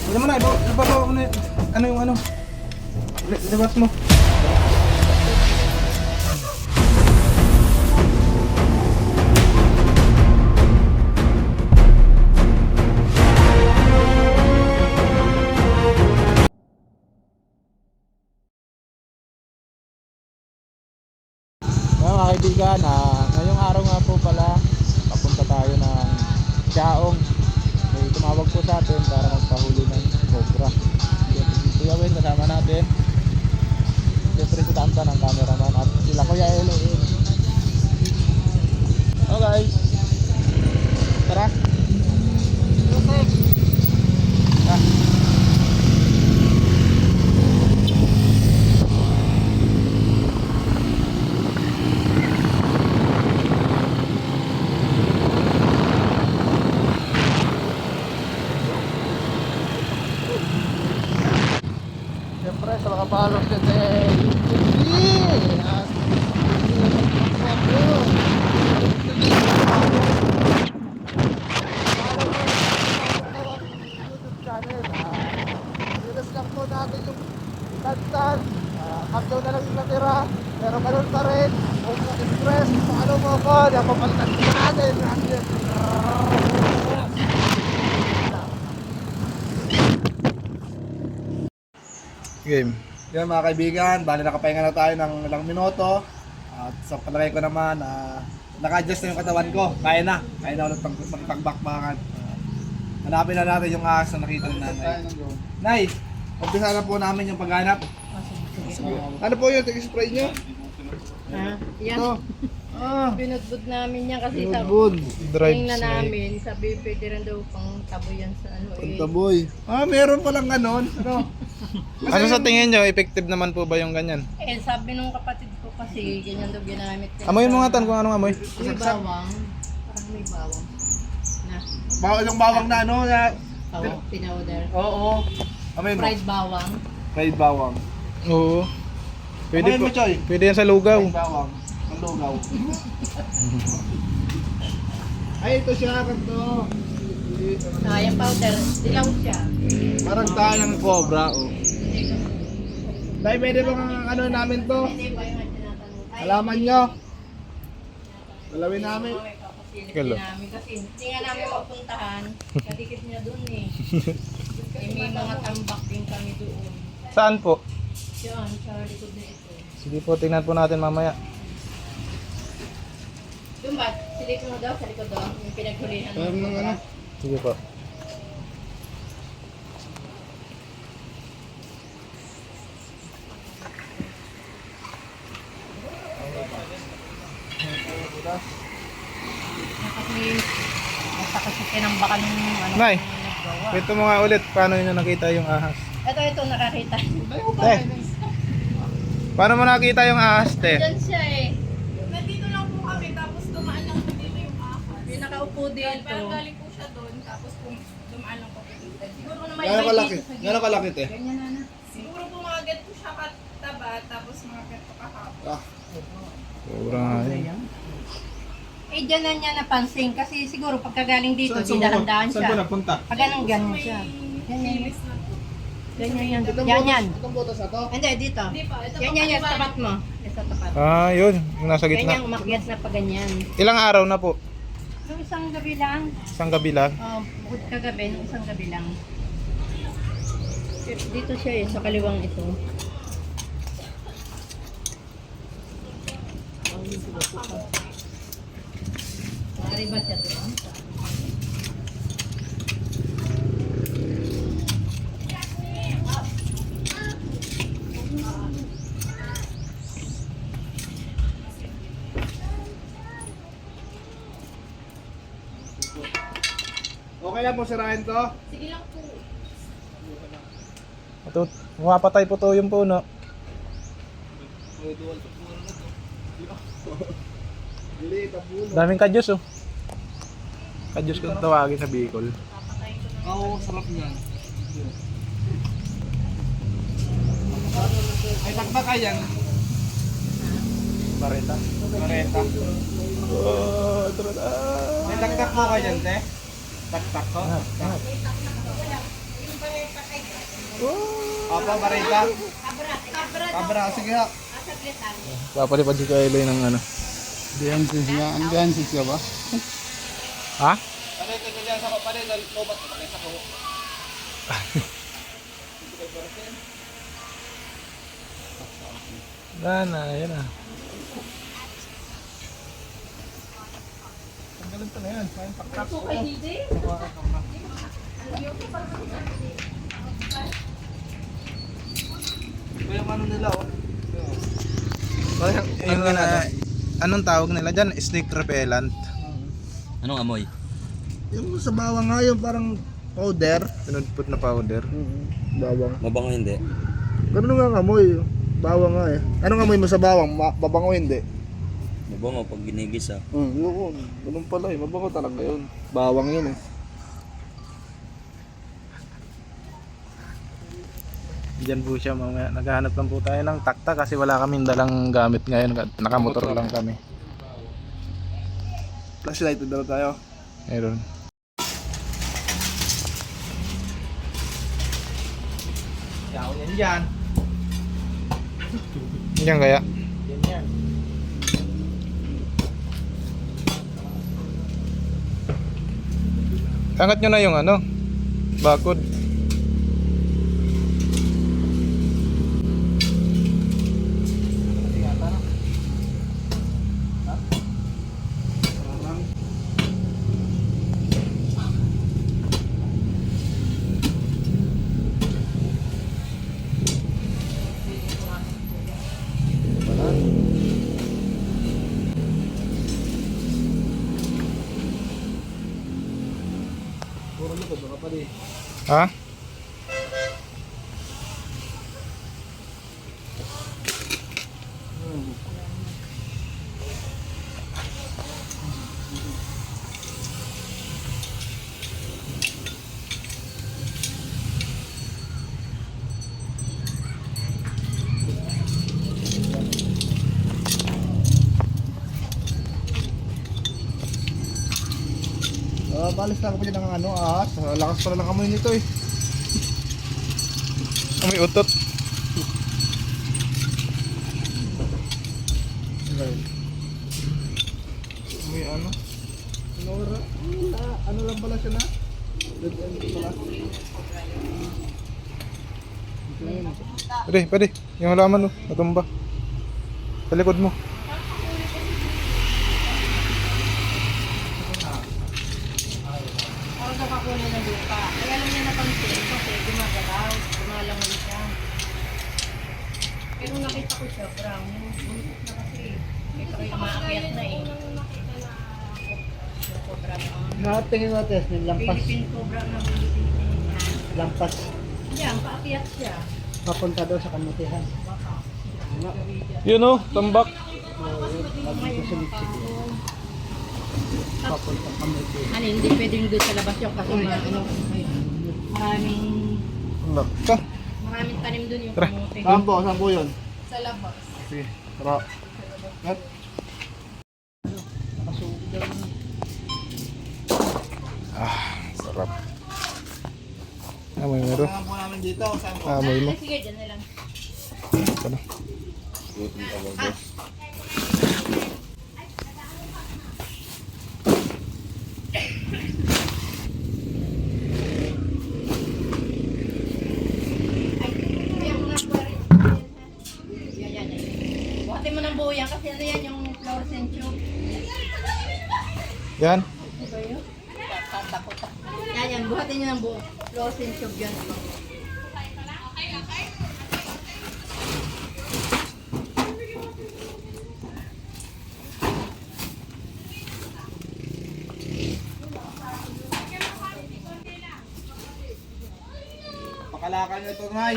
Wala mo na, ibabawa mo na. Ano yung ano? Labas mo. Mga kaibigan, ngayong araw nga po pala papunta tayo ng Chaong. May tumawag po sa atin para magpahuli ng cobra. Kuya Wen kasama natin. Siyempre si Tantan ang cameraman at sila Kuya Elo. Oh guys, tara. Ah. Siyempre sa mga followers dyan lang po natin yung Tantan. Kapdaw na lang yung natira, pero ganun pa rin kung express, paano mo ko napapalitan ko natin game. Yan mga kaibigan, bali nakapahinga na tayo ng ilang minuto. At sa palagay ko naman, naka-adjust na yung katawan ko. Kaya na ulit magpagbakbakan. Hanapin na natin yung ahas na nakita ni Nanay. Nay, umpisa na po namin yung paghanap. Ano po yung spray nyo? Yan. Ito. Binudbud namin yan kasi Good. Drive tingnan snake. namin, sabi pwede rin daw pang tabo yan sa ano eh. Taboy. Meron palang ganon. Ano? Ano sa tingin nyo? Effective naman po ba yung ganyan? Eh, sabi nung kapatid ko kasi, ganyan daw ginamit. Amoy mo nga tan kung anong amoy. May bawang. Parang may bawang. Na, Yung bawang na ano na. bawang, pinowder. Oo. Amoy mo. Fried bawang. Fried bawang. Oo. Pwede Amoy po. mo, Choy. Pwede yan sa lugaw. Fried bawang. Ang lugaw. Ay, ito siya. Kanto. Yung powder, dilaw siya. Parang tayo ng cobra. Oh. Dahil pwede bang ano namin to? Hindi ba yung tinatanong? Ay, Alaman nyo. Dalawin namin. Galo. namin kasi hindi nga namin mapuntahan. Kadikit niya dun eh. May mga tambak din kami doon. Saan po? Yan, sa likod na ito. Sige po, tingnan po natin mamaya. Yung ba? Silip mo daw sa likod doon. Yung pinaghulihan mo. Parang ng ano? Sige po. Kasi basta kasi tinambakan ng ano. Nay, naggawa. kwento mo nga ulit paano nyo nakita yung ahas. Ito nakakita. Te, paano mo nakita yung ahas, te? Diyan siya eh. Nandito lang po kami, tapos dumaan lang po dito yung ahas. Yung nakaupo dito. Parang galing po siya doon, tapos dumaan lang po dito. Siguro na may Gano'ng bite kalaki? dito sa gilid. Gano'ng kalaki, te? Ganyan na. Siguro pumagat po siya kataba, tapos mga ganito kahapon. Sobrang ayun. Eh, dyan na niya napansin kasi siguro pagkagaling dito, dinahandaan Saan po siya. napunta? Pag ganun siya. Ganyan. Lilis na po. Ganyan yan. Itong Yan butas- yan. Itong butas na to? Hindi, dito. Hindi pa, ito Yan pa yan, yan, sa po, tapat mo. Yan sa tapat. Yun. Yung nasa Ganyan, gitna. umakyat na pa ganyan. Ilang araw na po? So, isang gabi lang. Isang gabi lang? Bukod kagabi, nung isang gabi lang. Dito siya eh, sa kaliwang ito. Maaari ba siya doon? Okay lang po sirahin to? Sige lang po. Ito, mapatay po to yung puno. Dili, tapulo. Daming kadyos oh. Kadyos kung tawagin sa Bicol. Oo, sarap niyan. Ay, takbak ka yan. Bareta. Mareta. Oh, ito na. May taktak mo ka yan, te? Taktak ko? Angat, angat. Yung bareta Apa, Marita? Kabra, sige ha. Papalipad si Kyle ng ano. Diyan siya ba? Ha? Panito nyo dyan sa kapalit, lobat ko pakisa ko. Yan na, yan na. Tanggalin to na yan. Main pakpak. Ito yung ano nila oh. Yung, anong tawag nila dyan? Snake repellent. Anong amoy? Yung sa bawang nga yung parang powder. Pinudput na powder. Bawang. Mabango hindi. Ganun nga ang amoy. Bawang nga eh. Anong amoy mo sa bawang? Mabango hindi? Mabango pag ginigis ah. Yun. Ganun pala eh. Mabango talaga yun. Bawang yun eh. Diyan po siya mamaya. Naghahanap lang po tayo ng takta kasi wala kaming dalang gamit ngayon. Nakamotor lang kami. Flashlight, dala tayo. Meron. Yaw yan dyan. Diyan kaya? Yan yan. Angat nyo na yung ano? Bakod. Puro likod, baka pa di. Ha? Balis na ako pa dyan ng ano, ahas. Lakas pala ng amoy nito eh. May utot. May ano? Nora? Ano lang pala siya na? Dead end pala. Pwede. Yung halaman no, natumba. Sa likod mo. Ako sa kakunin ng lupa. Kaya lang niya napansin kasi gumagalaw. Gumalangoy siya. Pero nakita ko siya, brown. Buntot na kasi. May karoy umaakyat na eh. Yung cobra noon. Natingin natin, may lampas. Philippine cobra na Philippine. Lampas. Yan, paakyat siya. Papunta daw sa kamutihan. Yun oh, tambak. Papunta kamutihan. Ano, hindi pwedeng doon sa labas yung kasi maraming tanim doon yung Tara. kamote. Saan po yun? Sa labas. Sige, tara. At, Sarap. Amoy meron. saan po namin dito? Saan po? Amoy mo. Ay, sige, dyan na lang. Ito na. Yan. Buhatin mo ng buo yan kasi ano yan yung fluorescent tube. Yan. Diba yun? Tatakot. Yan, buhatin nyo ng buo. Fluorescent tube yan. Pakalakan nyo ito, Nay.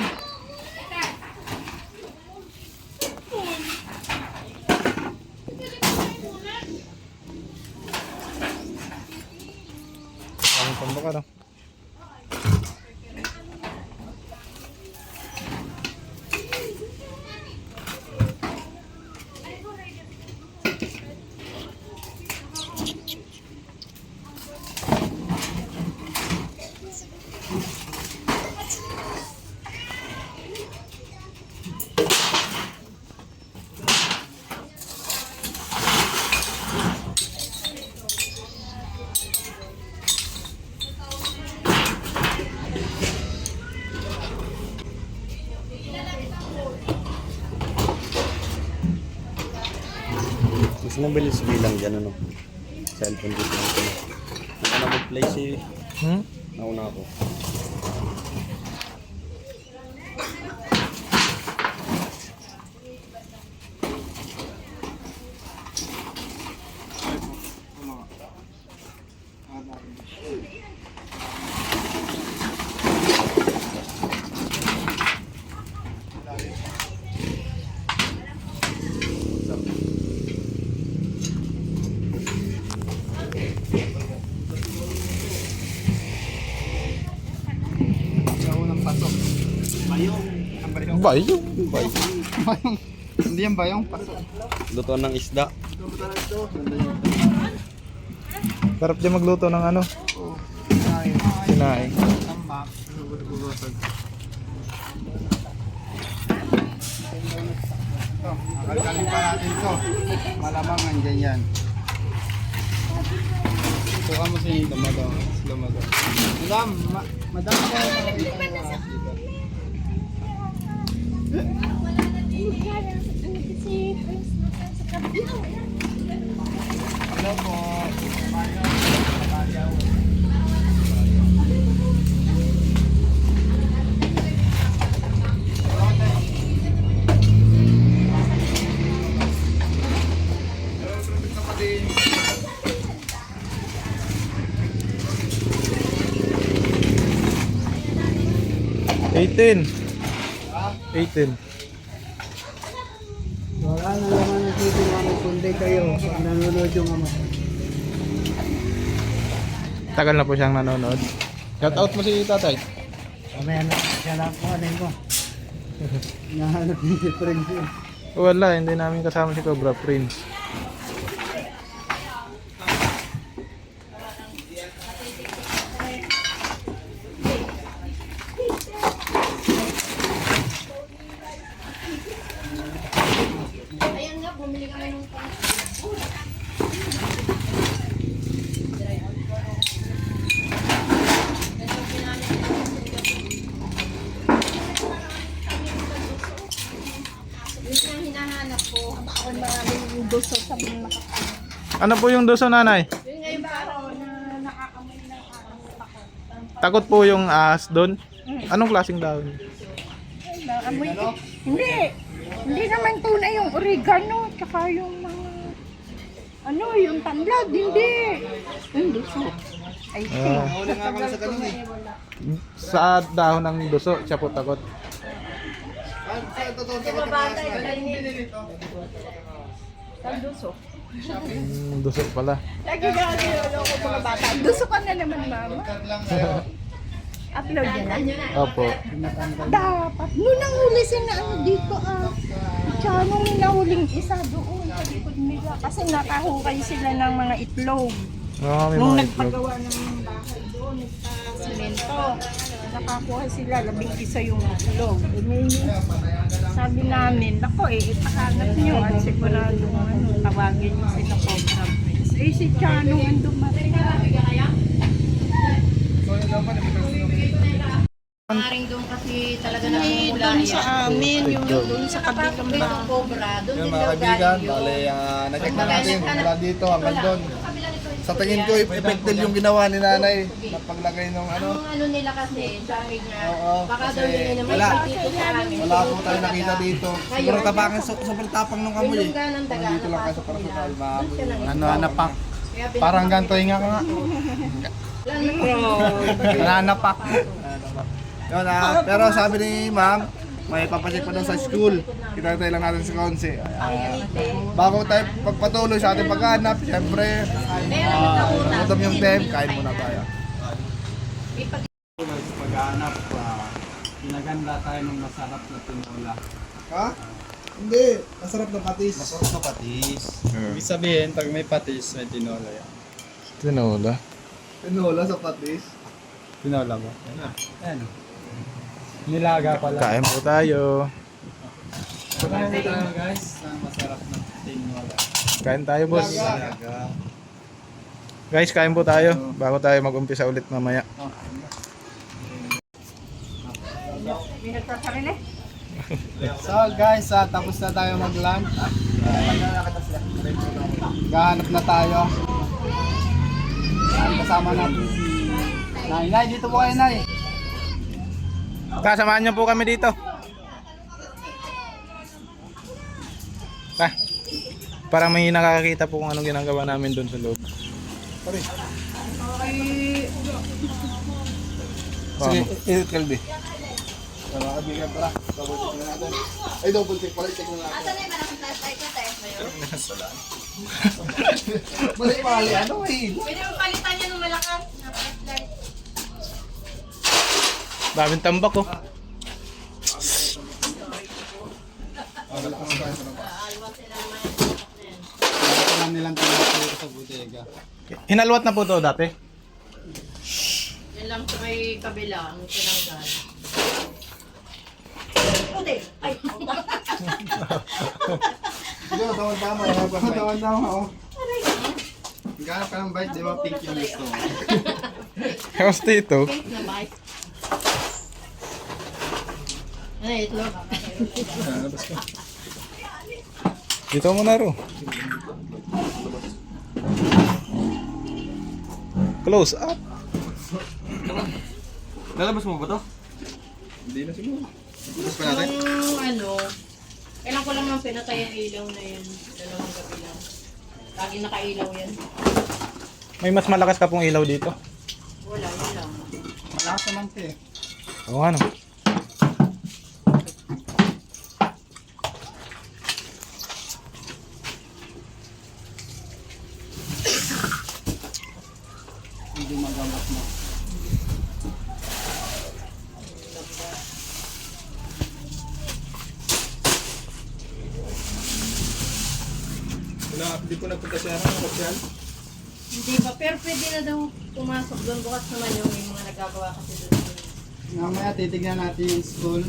Ang tambak ano. Sino bilis bilang dyan ano? Cellphone dito. Ako na mag-play si... Nauna ako. Bayong. Hindi yan ba yung paso? Luto ng isda. Sarap dyan magluto ng ano? Sinaing. Tambak. Ito, kakalkalin pa natin ito. Malamang andyan yan. Suka mo si Lumagang. Madam, madam ko makikita yung ahas dito. Hello po. $18. Wala na naman dito mga kundi kayo. Nanonood yung ama. Tagal na po siyang nanonood. Shout out mo si tatay. Mamaya na siya lang po ano mo. Nahanap niyo si Prince. Wala, hindi namin kasama si Cobra Prince. Ayan nga, bumili kami ng yun ang hinahanap ko. Ako maraming gusto sa mga makakain. Ano po yung doso, nanay? Yun nga yung parang na nakakamoy ng takot. Takot po yung ahas doon. Anong klaseng dahon? Amoy, hindi. Hindi naman tunay yung oregano, tsaka yung mga, ano, yung tanglad, hindi. Yung duso. I think. Huli nga kami sa kanina eh. Sa dahon ng doso, siya po takot. Sa totoo sa Mabata yung ganyan. Ang duso. Doso pala. Lagi ka kasi loko mga bata. Duso ka na naman, mama. Upload yan na. Opo. Dapat. Nung nanghuli sila ano dito tsaka nung nahuling isa doon sa likod nila. Kasi nakahukay sila ng mga itlog. May Nung mga itlog. nagpagawa ng bahay doon, nagpa-semento, nakakuha sila, 11 yung itlog. E, sabi namin, ako ipahanap nyo at sigurado tawagin nyo sila Cobra Prince. Eh si Chanong ang dumating. Maring doon kasi talaga na Eh, doon sa amin, yung doon sa kabilang May bahay. cobra, doon Yung din mga daw kaibigan, galing yun. bale, na-check na natin mula dito hanggang doon. Sa tingin ko, effective yung ginawa ni nanay na paglagay ng ano. Ang ano nila kasi, sabi niya, Oo, baka kasi daw yun naman wala. dito sa amin. Wala po tayo nakita dito. Sobrang tapang, sobrang tapang nung kamoy eh. Yung ng daga, Dito lang kayo sa napasok nila. personal, maamoy. Doon siya nang- Nananapak. Kaya Parang ganito nga nga. Nananapak. Yun pero sabi ni ma'am, may papacheck pa daw sa school. Kita-tayo lang natin sa konsi. Bago tayo pagpatuloy sa ating paghanap, syempre, gutom yung tem, kain muna tayo. Paghanap, pinaganda tayo ng masarap na tinola. Ha? Hindi, masarap na patis. Masarap na patis. Ibig sabihin, pag may patis, may tinola yan. Tinola. Tinola sa patis. Tinola ba? Yan. Nilaga pala. Kain po tayo. Pagkain mo tayo guys, ng masarap na tinola. Kain tayo, boss. Guys, kain po tayo bago tayo mag-umpisa ulit mamaya. May nagsasarili? So guys, tapos na tayo mag-lunch. Gahanap na tayo. Kasama natin si Nay. Nay, dito po kayo, Nay. Kasamahan niyo po kami dito. Para may nakakakita po kung anong ginagawa namin doon sa loob. Sige, edit kalbi. Mga kaibigan, tara. Double check na natin. Ay, double check pala. Check na natin. Asan na yung manang flashlight ko tayo? Mali pali, ano eh? Pwede mo palitan niya ng malakas na flashlight. Daming tambak oh. Alam nilang tayo sa bodega. Hinalwat na po to dati. Yan lang sa may kabila ang tinanggal. Puti! Ay! Sige, tama-tama. Tama-tama, oh. Gahanap ka ng bite, di ba? Pink yung gusto mo. How's dito? Pink na bike. Ano itlog? Dito mo na ro. Close up. Lalabas mo ba to? Hindi na siguro. Tapos pa natin. Yung ano, kailan ko lang nang pinatay ang ilaw na yun. Dalawang gabi lang. Lagi nakailaw yan. May mas malakas ka pong ilaw dito. Wala, yun lang. Malakas naman ito eh. Oo ano. Hindi magamat mo. Wala, hindi po nagpunta siya ng kosyal. Hindi ba? Pero pwede na daw pumasok doon. Bukas naman yung may mga nagagawa kasi doon. Mamaya titignan natin yung school.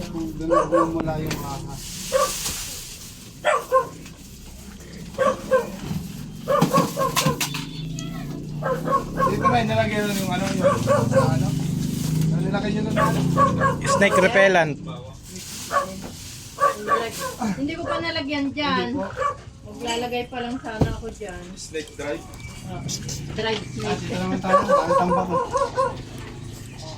Kung doon mula yung ahas. Dito na, nilagay doon yung ano, yung ano. Nilagay nyo doon ano. Snake repellent. Hindi ko pa nalagyan dyan. Maglalagay pa lang sana ako dyan. Snake drive. Dried snake. Dito naman tayo, ang tambak ko.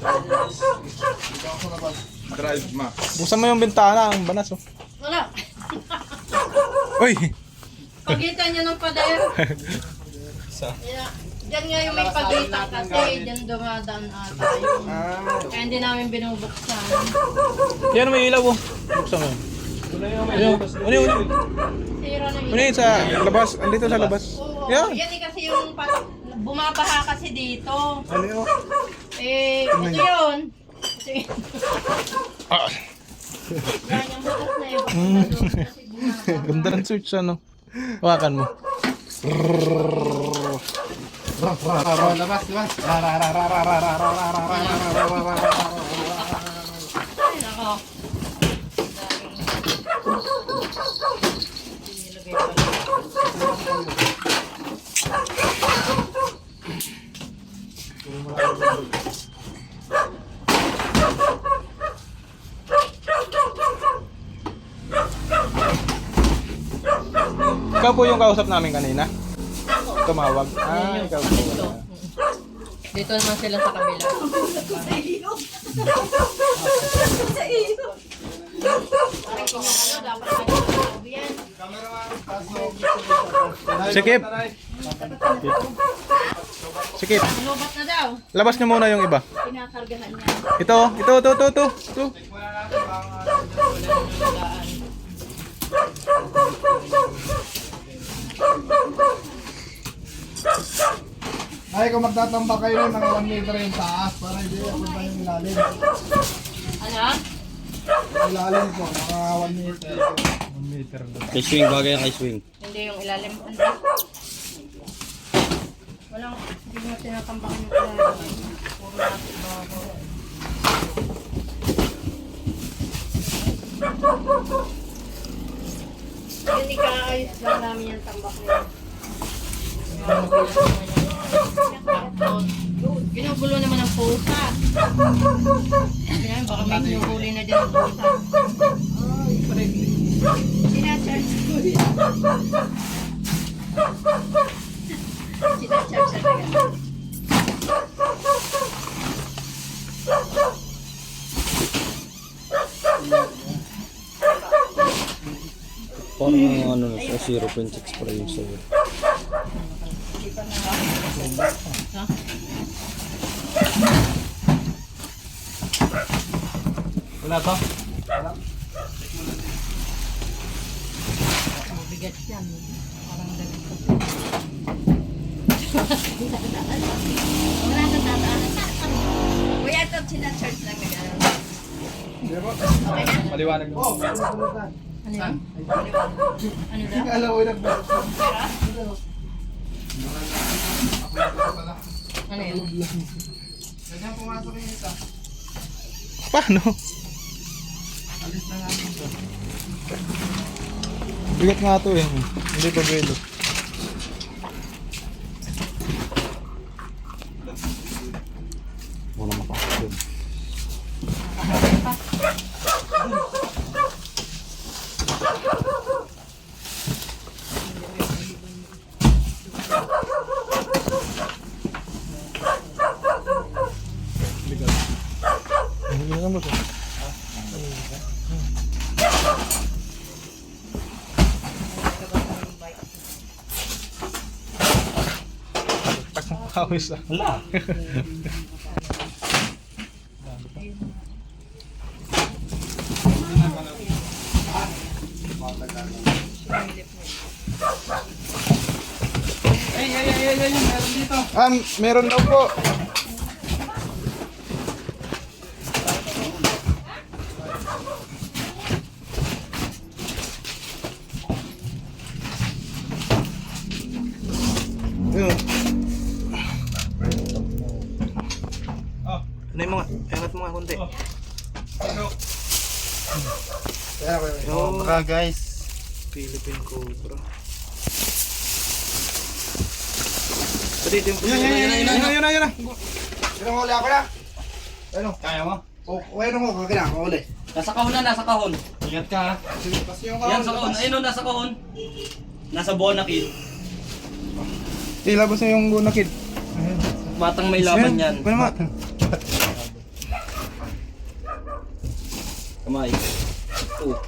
Dito ako sa labas. Drive max. Buksan mo yung bintana, ang banas oh. Wala. Uy! Pagitan niya ng pader. Diyan nga yung may pagitan kasi diyan dumadaan ata yung... Kaya hindi namin binubuksan. Yan may ilaw oh. Buksan mo. Ano yun? Sira na Ano yun sa labas? Andito sa labas. Oo, Yan. yan eh kasi yung bumabaha kasi dito. Ano yun? Eh, ito yun. Kasi, Ah, yan yung butas na yun. Kasi bumabaha. ganda ng switch ano. Hawakan mo. Labas, labas. Ay, nako. Nilagay pa lang. Ikaw po yung kausap namin kanina? Tumawag. Ah, ikaw po. Dito. Dito naman sila sa kabila. Parang kung ano, dapat nag-loob yan. Sikip. Sikip. Lobat na daw. Labas niyo muna yung iba. Pinakargahan niya. Ito. Ito. Ay, kung magtatambak kayo ng mga 1 meter yung taas para hindi ako ba yung ilalim. Ano? Yung ilalim po, mga 1 meter. Kay swing, bagay kay swing. Hindi yung ilalim. Ano? Walang, hindi mo tinatambakan yung ilalim. Puro natin bago. Yun, ikaayos lang namin yung tambak na yun. Ginugulo naman ang pusa. Sabi namin, baka may hinuhuli na dyan ang pusa. ano na siya, 0.6 pa yung sa'yo. Wala to? Mabigat yan. Parang ganito. Wala na tataanan. Kuya, ito sila-charge lang na gano'n. Okay na? Maliwanag mo. Ano yun? Ano daw? Alam ko na ba? Ano yun? Ganyan pumasok yung isa. Paano? Alis na natin ito. Bigat nga to eh. Hindi pa belo. Muna makakasok yun. Hindi na mo to. Tak mo kawis ah. Hala! Meron dito. Meron daw po. Yun. Ano yung mga? Angat mo nga konti. Kaya ko Oh, baka guys. Philippine Cobra. Dito yung... Yun na. Sino mo uli ako na? Ano? Kaya mo? O, ano mo? Kaya na, uli. Nasa kahon na, nasa kahon. Ingat ka ha. Kasi yung Yan sa kahon. Ayun o, nasa kahon. Nasa Bonakid. Ilabas na yung bunakid. Batang may laban yan. Pwede mo. Kamay. Oh.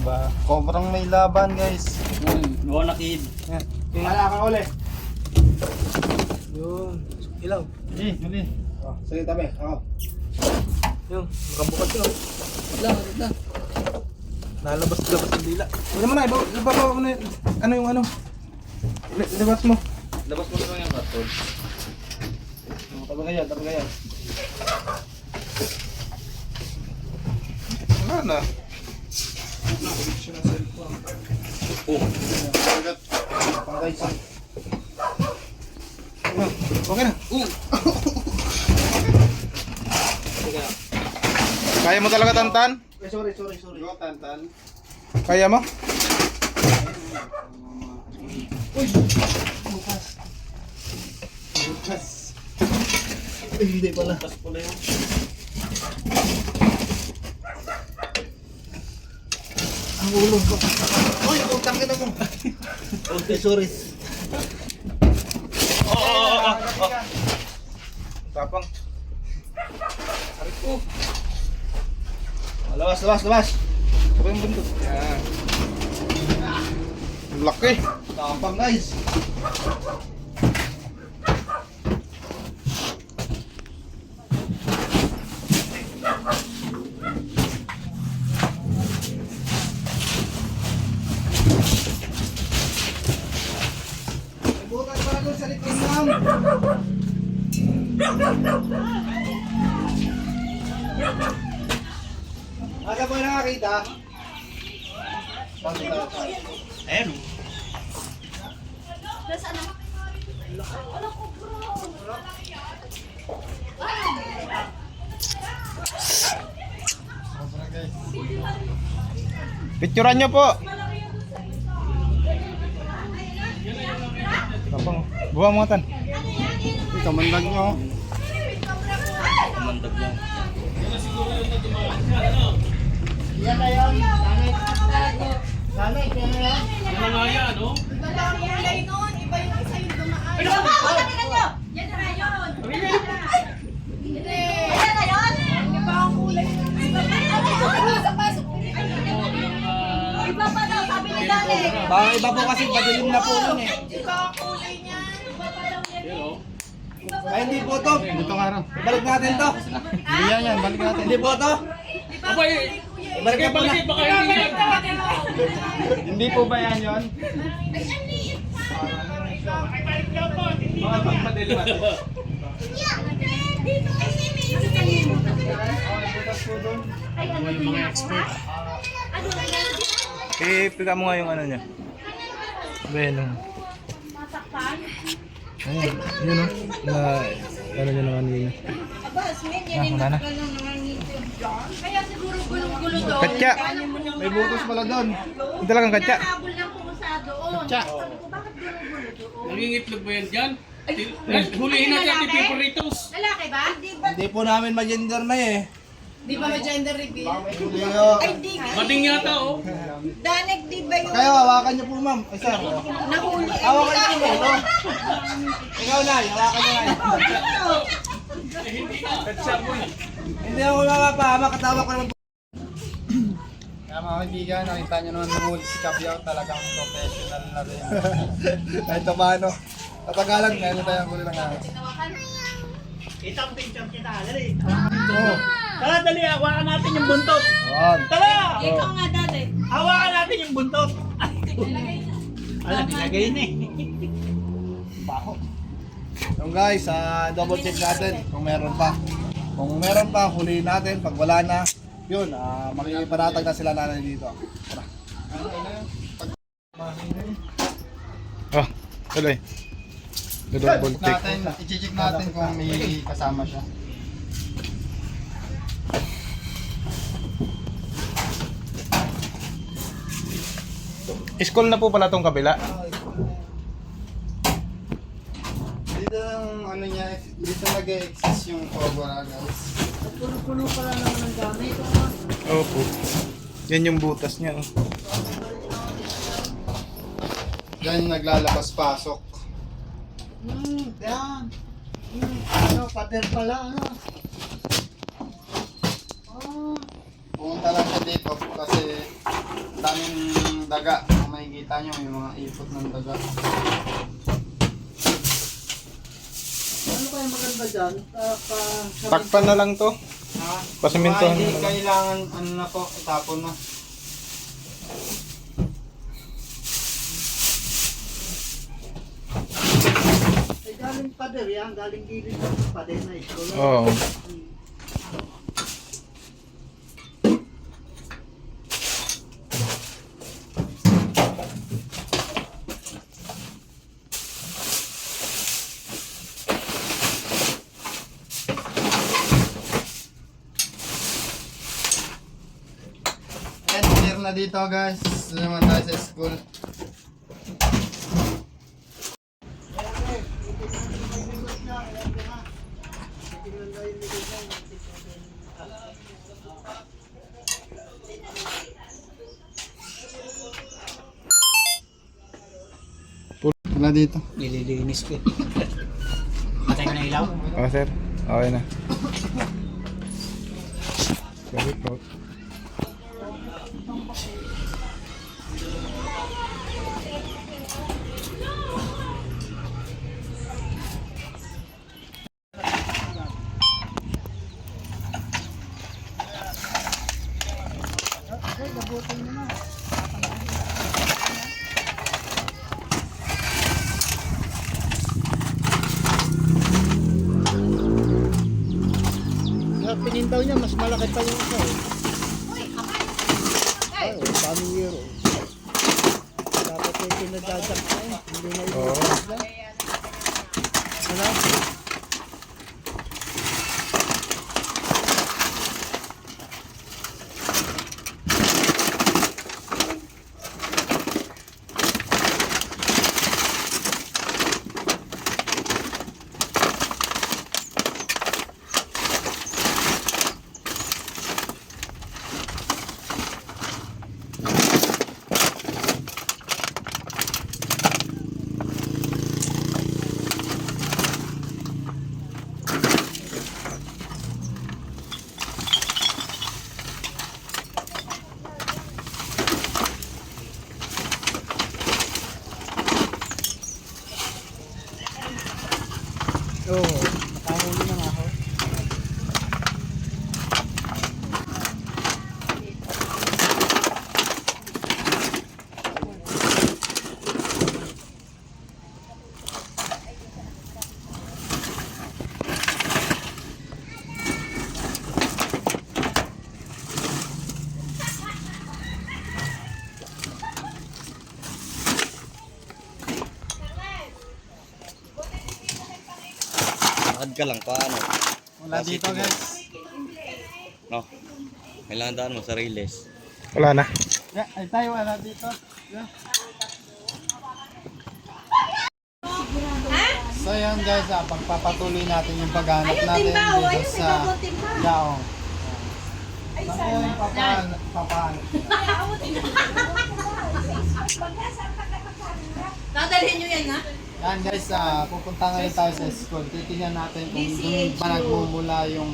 Ba, kobrang may laban guys. Bonakid. Kaya ka uli. Yun. Ilaw. Uli. Oh, sige tabi. Ako. Yun, makabukas yun. Wala. Nalabas-labas ang dila. Wala mo na, ibaba mo na yun. Ano yung ano? Labas mo. Labas mo naman yung karton. Tabi kaya. Wala na. Oh. Pangkay sa. Okay na. Kaya mo talaga tantan? Sorry. Go, Tantan. Kaya mo? Bukas. Hindi pala. Tapos pala yun. Ang ulo ko. Uy, utang ka na mo. Okay, sorry. Tapang. Labas. Sabay yung bundok. Yan. Ang laki. Tapang guys. Bukas para doon sa likod ng. Asa mo yung nakakita? Ayan. Picturean nyo po. Tapang. Buha mo tan. Ito, mandag nyo. Kamandag lang. Yan na yun. Gamit. Yan na yun. Iba lang kulay nun, iba yung isa yung dumaan. Tingnan nyo! Yan na yun. Hindi. sabi ni Dani. Baka iba po kasi padilim na po nun eh. Iba ang kulay niya. Ay, hindi po to. Ito nga raw. Balik natin to. Hindi yan, balik natin. Hindi po to. Balik na po na. Hindi po ba yan yun? Pika mo nga yung ano niya. Venom. Ayun, yun o. Na, ano niya naman yun. Wala na. Kaya siguro gulong-gulo doon. Katya! May butos pala doon. Yung talagang katya. Habol ng pusa doon. Katya. Sabi ko, bakit gulong-gulo doon? Nangingitlog ba yan dyan? Hulihin natin ang Piperitos. Lalaki ba? Di ba? Hindi po namin ma-gender na eh. Di ba may gender reveal? Hindi ko. Ay, di. Bading yata oh. Danek, di ba yung Kayo, hawakan niyo po ma'am. Ay sir. nahuli? Hawakan niyo po. No? Ikaw na, hawakan niyo na. Hindi ako mapapahamak, katawa ko naman po. Kaya mga kaibigan, nakita nyo naman mahuli si Kabyaw, talagang professional na rin. Kahit pa paano. Tatagalan, ngayon tayo ang huli ng araw. Isang picture kita, dali. Tara, dali, hawakan natin yung buntot. Ayan. Tara! Ikaw nga dati. Hawakan natin yung buntot. Ala, nilagay na eh. Yung guys, double check natin kung meron pa. Kung meron pa, huliin natin. Pag wala na, yun, makikiparatag na sila nanay dito. Tara. Oh, tuloy. Double check. I-check natin kung may kasama siya. School na po pala tong kabila. Dito ang ano niya, dito nag-exist yung cobra guys. Puno-puno pala naman ng gamit. Opo. Yan yung butas niya. Oh. Diyan naglalabas-pasok. Yan. Ano, pader pala, ano. Pumunta lang siya dito kasi daming daga. Kung makikita nyo, yung mga ipot ng daga. Ano kaya maganda dyan? Takpan na lang to. Ha? Pasimintohan Hindi mo lang. kailangan, ano na po, itapon na. Galing pader yan, galing gilid ng pader na ito. Oo. And clear na dito guys. Doon naman tayo sa school. Wala dito. Nililinis ko eh. Patay ko na ilaw? Oh, sir. Okay na. Sorry po. Sa pinindaw niya, mas malaki pa yung isa eh. Ay, paano yun? Dapat yung pinadadak na eh. Hindi na Oo. Wala. Oo, nakahuli na nga ako. Lakad ka lang, paano? Wala dito guys. No. Kailangan daan mo, sariles. Wala na. Yeah, ay tayo wala dito. Yeah. So yan guys, pagpapatuloy natin yung paghanap natin dito sa Yaong. Papahan. Dadalhin nyo yan, ha? Yan guys, pupunta ngayon tayo sa school. Titingnan natin kung doon ba nagmumula yung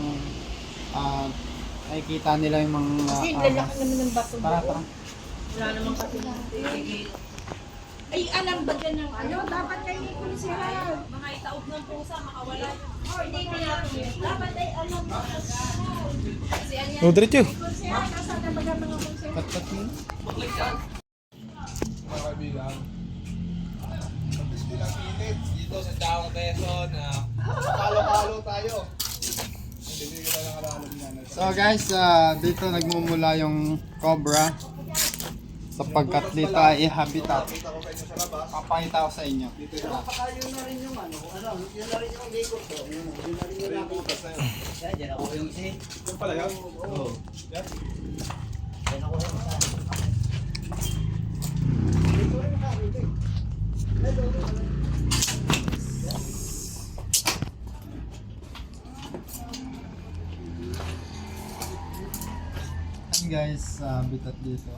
nakikita nila yung mga Kasi lalaki naman ng bato tara. Wala naman kasi tigil. Ay, alam ba dyan ng ano? Dapat kayo ikon sila. Mga itaog ng pusa, makawala yun. Hindi ko natin. Dapat ay alam mo. Kasi ano yan? Oh, diretso. Ikon sila. Kasama ba ng mga konsep? Kat mo. Mga kaibigan, tapos pinapilit dito sa Chao Quezon. Palo-palo tayo. So guys, dito nagmumula yung cobra. Sapagkat dito ay habitat. Papakita ko sa inyo. Yan guys, habitat dito.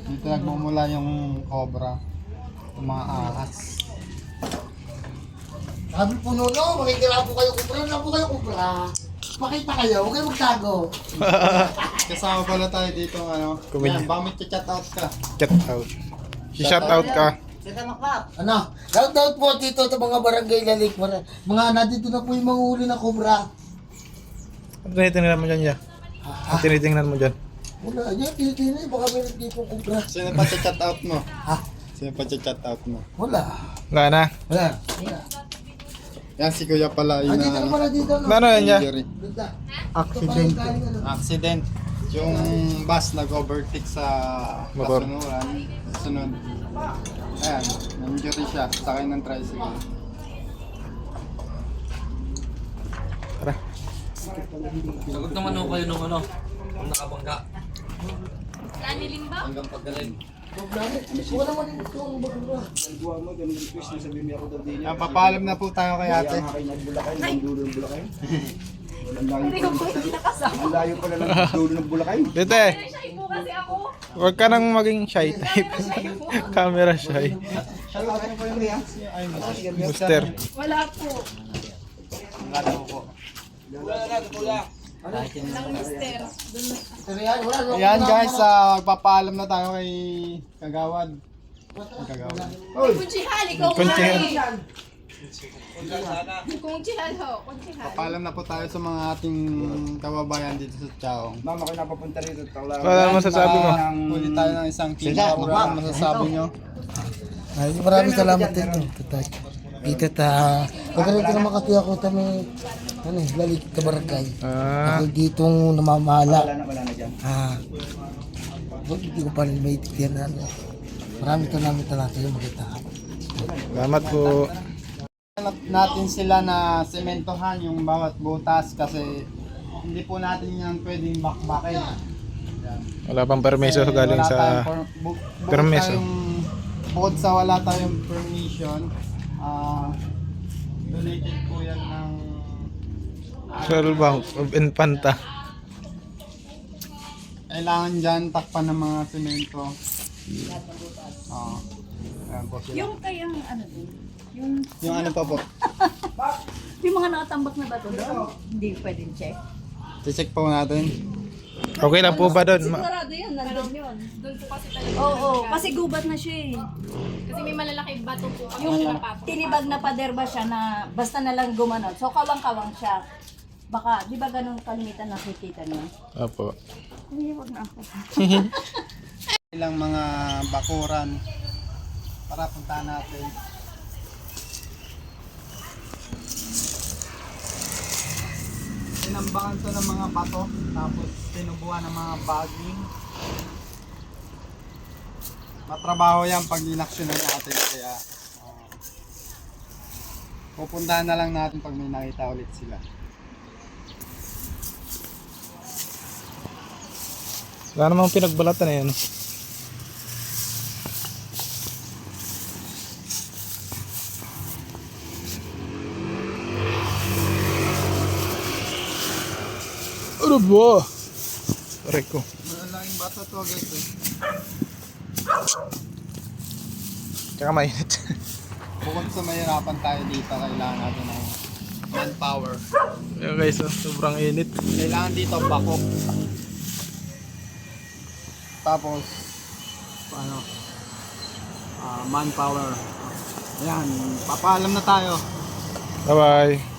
Dito nagmumula yung cobra. Yung mga ahas. Sabi po no, makikila po kayo kubra, na po kayo kubra. Pakita kayo, huwag kayo magtago. Kasama pala tayo dito ano. Kumenya. Yan, bakit chat out ka? Shout out. Si-shout out ka. Ano? Shout out po dito sa mga barangay Lalik. Mga nandito na po yung mga huli na kubra. Ano tinitingnan mo dyan, ya? Ano tinitingnan mo dyan? Wala, yan, tinitingnan, baka meron dito kubra. Sino pa chat out mo? Ha? Sino pa chat out mo? Wala. Wala na. Wala. Yan si Kuya pala yun Andito na pala dito. No? Ano yan, ya? injury. Ganda. Accident. Galing, ano? Accident. Yung bus nag-overtake sa Motor. kasunuran. Sunod. Ayan, injury siya. Sakay ng tricycle. Tara. Sagot naman ako kayo nung ano, nung nakabangga. Hanggang paggaling. Wala naman dito ang kubra. Yan, papaalam na po tayo kay ate. Dito eh. Huwag ka nang maging shy type. Camera shy. Booster. Wala po. Lang mister. Yan guys, magpapaalam na tayo kay Kagawad. Kagawad. Kunchihal, ikaw Kunchihal. Kunchihal ho, kunchihal. Papaalam na po tayo sa mga ating kababayan dito sa Chaong. Ma'am, ako napapunta rito. Wala masasabi mo. Huli tayo ng isang king cobra. Ano masasabi nyo? Ay, maraming salamat din. Tatay. Dito ta. Pagkarito naman kasi ako kami, ano eh, Lalik ka barangay. Ako ditong namamahala. Wala na dyan. Hindi ko pa rin may tiyan. Maraming talaga yung makita. Salamat po. Natin sila na sementohan yung bawat butas kasi hindi po natin yan pwedeng bakbakin. Wala pang permiso galing Wala sa tayong permiso. Bukod sa wala tayong permission, donated po yan ng Central Bank of Infanta. kailangan dyan takpan ng mga semento. Ayan po sila. Yung kayang ano din. Yung ano pa po? Yung mga nakatambak na bato doon. Hindi pwedeng check. Check po natin. Okay lang po ba doon? Sigurado yun, nandun yun. Doon po kasi talaga. Oo, kasi gubat na siya eh. Kasi may malalaki bato po kami Yung na napapok. tinibag na pader ba siya na basta na lang gumanon. So kawang-kawang siya. Baka, di ba ganun kalimitan nakikita niyo? Opo. Ay, wag na ako. Ilang mga bakuran para puntahan natin. Tinambakan to ng mga bato, tapos tinubuan ng mga baging. Matrabaho yan pag inaksyonan natin, kaya pupuntahan na lang natin pag may nakita ulit sila. Wala namang pinagbalatan eh. Ano? Ano ba? Aray ko. Malaking bato to guys eh. Tsaka mainit. Bukod sa mahirapan tayo dito, kailangan natin ng manpower. Ayan guys, oh, sobrang init. Kailangan dito bakok. Tapos ano, manpower. Ayan, papaalam na tayo. Bye bye.